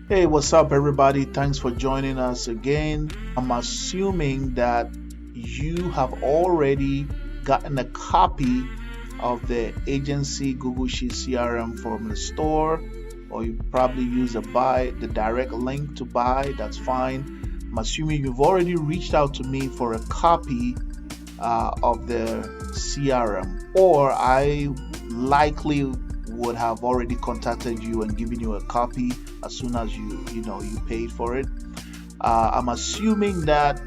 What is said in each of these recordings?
Hey, what's up, everybody? Thanks for joining us again. I'm assuming that you have already gotten a copy of the agency Google Sheet CRM from the store, or you probably use the direct link to buy. That's fine. I'm assuming you've already reached out to me for a copy of the CRM, or I likely would have already contacted you and given you a copy as soon as you paid for it. I'm assuming that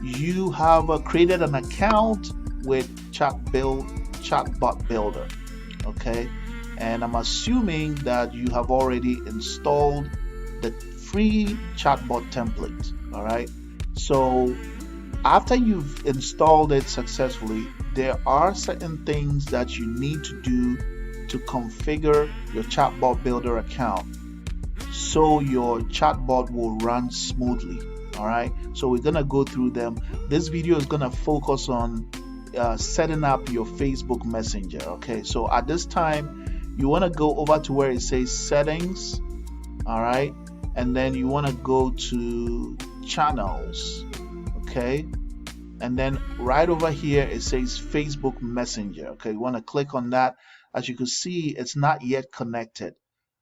you have created an account with Chatbot Builder, okay? And I'm assuming that you have already installed the free chatbot template, all right? So after you've installed it successfully, there are certain things that you need to do to configure your chatbot builder account so your chatbot will run smoothly. All right, so we're gonna go through them. This video is gonna focus on setting up your Facebook Messenger. Okay, so at this time you want to go over to where it says settings, all right, and then you want to go to channels. Okay, and then right over here it says Facebook Messenger. Okay, you want to click on that. As you can see, it's not yet connected.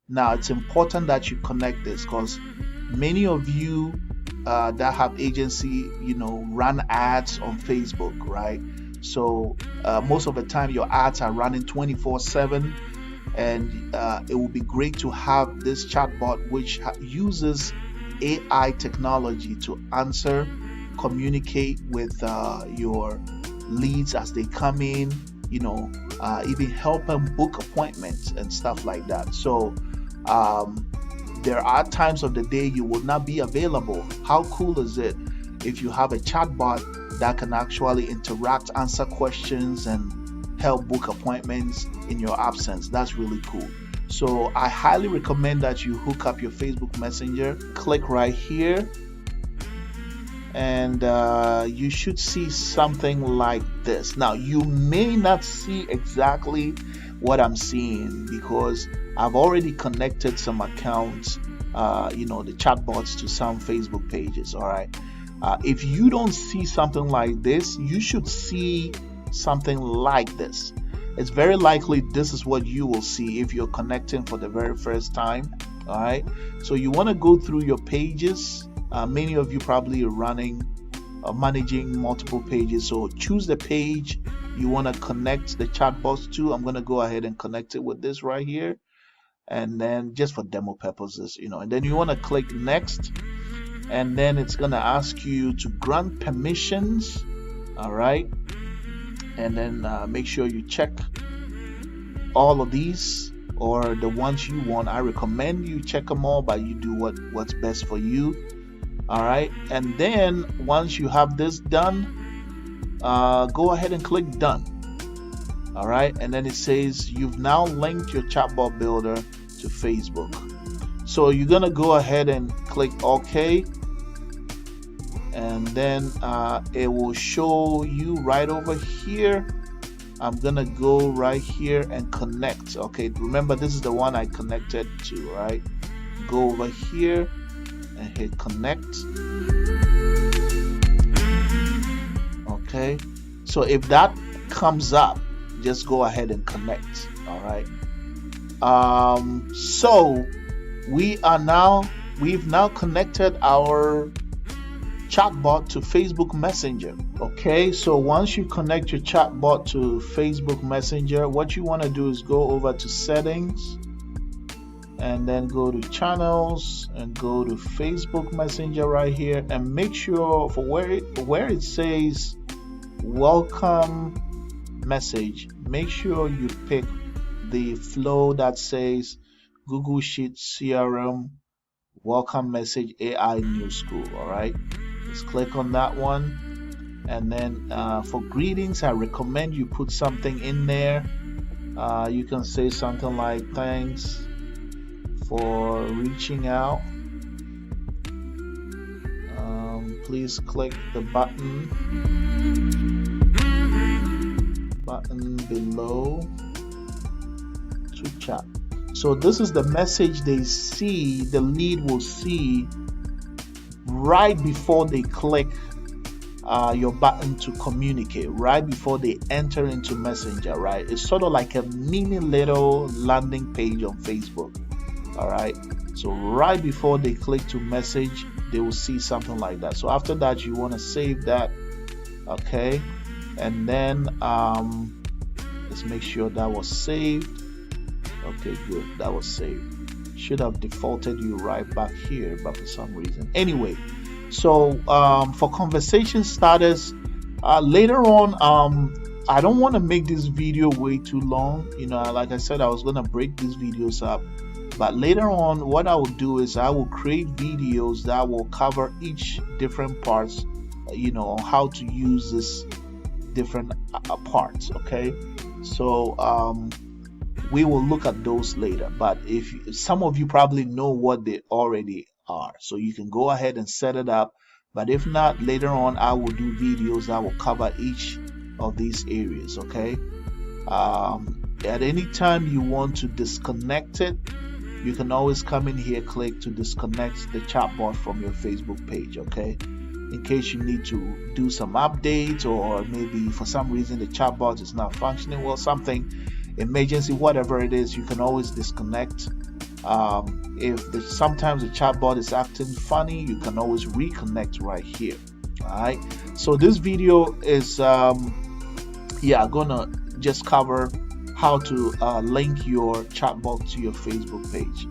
Now it's important that you connect this because many of you that have agency, run ads on Facebook, right? So most of the time your ads are running 24/7, and it will be great to have this chatbot which uses AI technology to answer, communicate with your leads as they come in, even help them book appointments and stuff like that. So there are times of the day you will not be available. How cool is it if you have a chatbot that can actually interact, answer questions, and help book appointments in your absence? That's really cool. So I highly recommend that you hook up your Facebook Messenger. Click right here, and you should see something like this. Now you may not see exactly what I'm seeing because I've already connected some accounts, the chatbots, to some Facebook pages. All right, if you don't see something like this, you should see something like this. It's very likely this is what you will see if you're connecting for the very first time. All right, so you want to go through your pages. Many of you probably are running managing multiple pages, so choose the page you want to connect the chatbots to. I'm going to go ahead and connect it with this right here, and then just for demo purposes, and then you want to click next, and then it's going to ask you to grant permissions. All right, and then make sure you check all of these or the ones you want. I recommend you check them all, but you do what's best for you. All right, and then once you have this done, go ahead and click done. All right, and then it says you've now linked your chatbot builder to Facebook. So you're gonna go ahead and click OK, and then it will show you right over here. I'm gonna go right here and connect. Okay, remember this is the one I connected to, right? Go over here and hit connect. Okay, so if that comes up, just go ahead and connect. All right, so we've now connected our chatbot to Facebook Messenger. Okay, so once you connect your chatbot to Facebook Messenger, what you want to do is go over to settings, and then go to channels and go to Facebook Messenger right here, and make sure for where it says welcome message, make sure you pick the flow that says Google Sheets CRM welcome message AI new school. All right, just click on that one, and then for greetings, I recommend you put something in there. You can say something like thanks for reaching out. Please click the button below to chat. So this is the message they see, the lead will see right before they click your button to communicate, right before they enter into Messenger, right? It's sort of like a mini little landing page on Facebook. All right, so right before they click to message, they will see something like that. So after that, you want to save that. Okay, and then let's make sure that was saved. Okay, good, that was saved. Should have defaulted you right back here, but for some reason, anyway. So for conversation starters, later on, I don't want to make this video way too long. Like I said, I was gonna break these videos up, but later on what I will do is I will create videos that will cover each different parts, on how to use this different parts. Okay, so we will look at those later, but if some of you probably know what they already are, so you can go ahead and set it up. But if not, later on I will do videos that will cover each of these areas. Okay, at any time you want to disconnect it, you can always come in here, click to disconnect the chatbot from your Facebook page. Okay, in case you need to do some updates, or maybe for some reason the chatbot is not functioning well, something emergency, whatever it is, you can always disconnect. If sometimes the chatbot is acting funny, you can always reconnect right here. All right, so this video is gonna just cover how to link your chatbot to your Facebook page.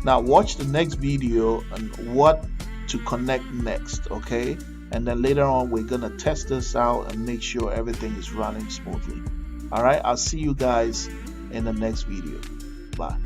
Now watch the next video on what to connect next. Okay, and then later on we're gonna test this out and make sure everything is running smoothly. All right, I'll see you guys in the next video. Bye.